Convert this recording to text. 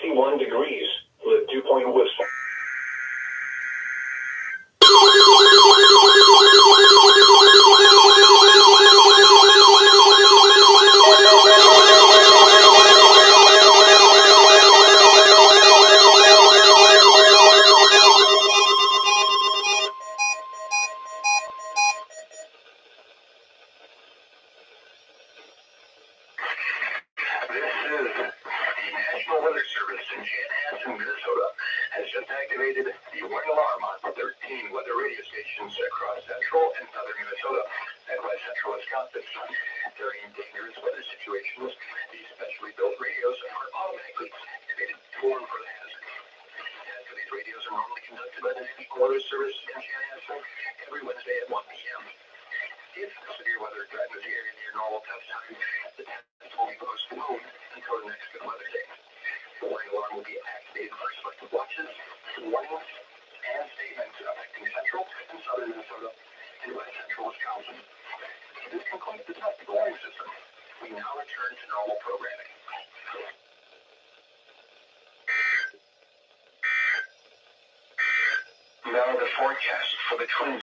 61 degrees with a dew-point whistle. The National Weather Service in Chanhassen, Minnesota, has just activated the warning alarm on 13 weather radio stations across central and southern Minnesota and west central Wisconsin. During dangerous weather situations, these specially built radios are automatically activated to warn for the hazard. Tests for these radios are normally conducted by the National Weather Service in Chanhassen every Wednesday at 1 p.m. If severe weather threatens the area near normal test time, the test will be postponed until the next good weather day. The warning alarm will be activated for selected watches, warnings, and statements affecting central and southern Minnesota and west central Wisconsin. This concludes the test of the warning system. We now return to normal programming. Now the forecast for the Twin